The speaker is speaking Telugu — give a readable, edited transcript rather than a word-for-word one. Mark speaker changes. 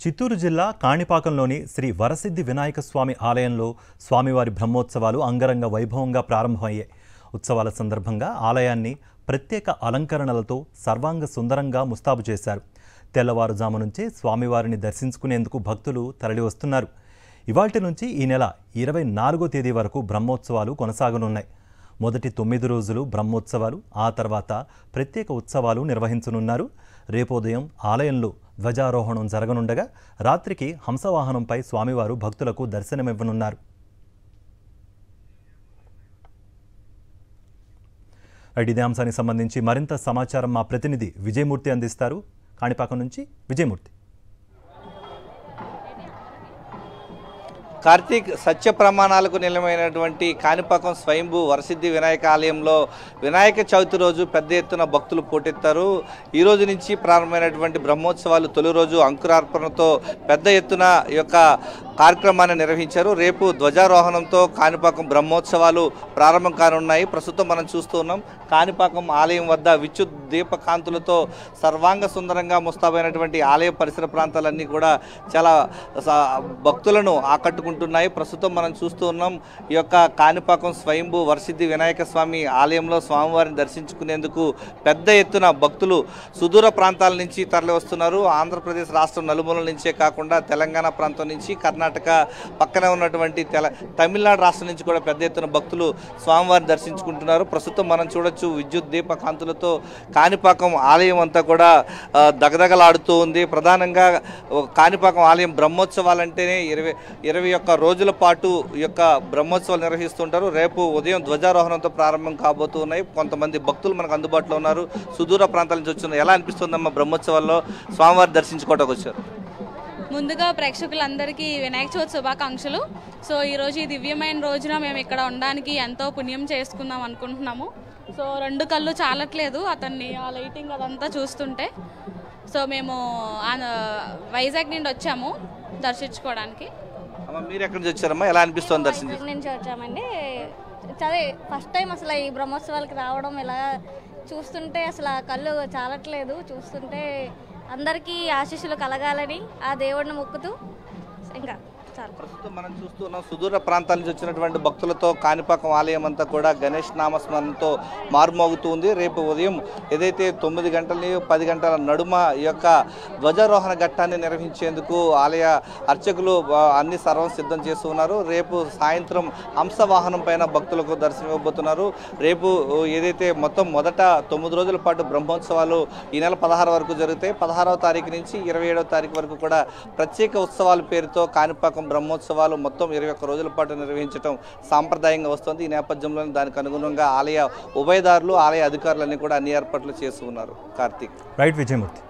Speaker 1: చిత్తూరు జిల్లా కాణిపాకంలోని శ్రీ వరసిద్ధి వినాయక స్వామి ఆలయంలో స్వామివారి బ్రహ్మోత్సవాలు అంగరంగ వైభవంగా ప్రారంభమయ్యాయి. ఉత్సవాల సందర్భంగా ఆలయాన్ని ప్రత్యేక అలంకరణలతో సర్వాంగ సుందరంగా ముస్తాబు చేశారు. తెల్లవారుజాము నుంచే స్వామివారిని దర్శించుకునేందుకు భక్తులు తరలివస్తున్నారు. ఇవాల్టి నుంచి ఈ నెల 24వ తేదీ వరకు బ్రహ్మోత్సవాలు కొనసాగనున్నాయి. మొదటి 9 రోజులు బ్రహ్మోత్సవాలు, ఆ తర్వాత ప్రత్యేక ఉత్సవాలు నిర్వహించనున్నారు. రేపోదయం ఆలయంలో ధ్వజారోహణం జరగనుండగా రాత్రికి హంసవాహనంపై స్వామివారు భక్తులకు దర్శనమివ్వనున్నారు. ఇదే అంశానికి సంబంధించి మరింత సమాచారం మా ప్రతినిధి విజయమూర్తి అందిస్తారు. కాణిపాకం నుంచి విజయమూర్తి.
Speaker 2: కార్తీక్ సత్య ప్రమాణాలకు నిలమైనటువంటి కాణిపాకం స్వయంభూ వరసిద్ధి వినాయక ఆలయంలో వినాయక చవితి రోజు పెద్ద ఎత్తున భక్తులు పోటెత్తారు. ఈ రోజు నుంచి ప్రారంభమైనటువంటి బ్రహ్మోత్సవాలు తొలి రోజు అంకురార్పణతో పెద్ద ఎత్తున ఈ యొక్క కార్యక్రమాన్ని నిర్వహించారు. రేపు ధ్వజారోహణంతో కాణిపాకం బ్రహ్మోత్సవాలు ప్రారంభం కానున్నాయి. ప్రస్తుతం మనం చూస్తూ ఉన్నాం కాణిపాకం ఆలయం వద్ద విద్యుత్ దీపకాంతులతో సర్వాంగ సుందరంగా ముస్తాబైనటువంటి ఆలయ పరిసర ప్రాంతాలన్నీ కూడా చాలా భక్తులను ఆకట్టుకుంటున్నాయి. ప్రస్తుతం మనం చూస్తూ ఉన్నాం ఈ యొక్క కాణిపాకం స్వయంభూ వరసిద్ధి వినాయక స్వామి ఆలయంలో స్వామివారిని దర్శించుకునేందుకు పెద్ద ఎత్తున భక్తులు సుదూర ప్రాంతాల నుంచి తరలి వస్తున్నారు. ఆంధ్రప్రదేశ్ రాష్ట్రం నలుమూలల నుంచే కాకుండా తెలంగాణ ప్రాంతం నుంచి, కర్ణాటక పక్కనే ఉన్నటువంటి తమిళనాడు రాష్ట్రం నుంచి కూడా పెద్ద ఎత్తున భక్తులు స్వామివారిని దర్శించుకుంటున్నారు. ప్రస్తుతం మనం చూడొచ్చు విద్యుత్ దీప కాంతులతో కాణిపాకం ఆలయం అంతా కూడా దగదగలాడుతూ ఉంది. ప్రధానంగా కాణిపాకం ఆలయం బ్రహ్మోత్సవాలంటేనే 21 రోజుల పాటు ఈ యొక్క బ్రహ్మోత్సవాలు నిర్వహిస్తుంటారు. రేపు ఉదయం ధ్వజారోహణంతో ప్రారంభం కాబోతున్నాయి. కొంతమంది భక్తులు మనకు అందుబాటులో ఉన్నారు. సుదూర ప్రాంతాల నుంచి వచ్చిన ఎలా అనిపిస్తుందమ్మా బ్రహ్మోత్సవాల్లో స్వామివారి దర్శించుకోవడానికి వచ్చారు?
Speaker 3: ముందుగా ప్రేక్షకులందరికీ వినాయక చవితి శుభాకాంక్షలు. సో ఈరోజు ఈ దివ్యమైన రోజున మేము ఇక్కడ ఉండడానికి ఎంతో పుణ్యం చేసుకుందాం అనుకుంటున్నాము. సో 2 కళ్ళు చాలట్లేదు అతన్ని ఆ లైటింగ్ అదంతా చూస్తుంటే. సో మేము వైజాగ్ నుండి వచ్చాము దర్శించుకోవడానికి.
Speaker 2: మీరు ఎక్కడి నుంచి వచ్చారమ్మా? ఎలా అనిపిస్తుంది దర్శించు?
Speaker 4: నుంచి వచ్చామండి. చదివి ఫస్ట్ టైం అసలు ఈ బ్రహ్మోత్సవాలకి రావడం, ఇలా చూస్తుంటే అసలు కళ్ళు చాలట్లేదు. చూస్తుంటే అందరికీ ఆశీస్సులు కలగాలని ఆ దేవుడిని మొక్కుతూ ఇంకా
Speaker 2: ప్రస్తుతం మనం చూస్తున్నాం సుదూర ప్రాంతాల నుంచి వచ్చినటువంటి భక్తులతో కాణిపాకం ఆలయం అంతా కూడా గణేష్ నామస్మరణతో మారుమోగుతుంది. రేపు ఉదయం ఏదైతే 9 గంటల 10 గంటల నడుమ ఈ యొక్క ధ్వజారోహణ ఘట్టాన్ని నిర్వహించేందుకు ఆలయ అర్చకులు అన్ని సర్వం సిద్ధం చేస్తున్నారు. రేపు సాయంత్రం హంసవాహనం పైన భక్తులకు దర్శనం ఇవ్వబోతున్నారు. రేపు ఏదైతే మొత్తం మొదట 9 రోజుల పాటు బ్రహ్మోత్సవాలు ఈ నెల 16 వరకు జరుగుతాయి. 16వ తారీఖు నుంచి 27వ తారీఖు వరకు కూడా ప్రత్యేక ఉత్సవాల పేరుతో కాణిపాకం బ్రహ్మోత్సవాలు మొత్తం 21 రోజుల పాటు నిర్వహించడం సాంప్రదాయంగా వస్తుంది. ఈ నేపథ్యంలో దానికి అనుగుణంగా ఆలయ ఉభయదారులు, ఆలయ అధికారులన్నీ కూడా అన్ని ఏర్పాట్లు చేస్తున్నారు. కార్తీక్.
Speaker 1: రైట్ విజయమూర్తి.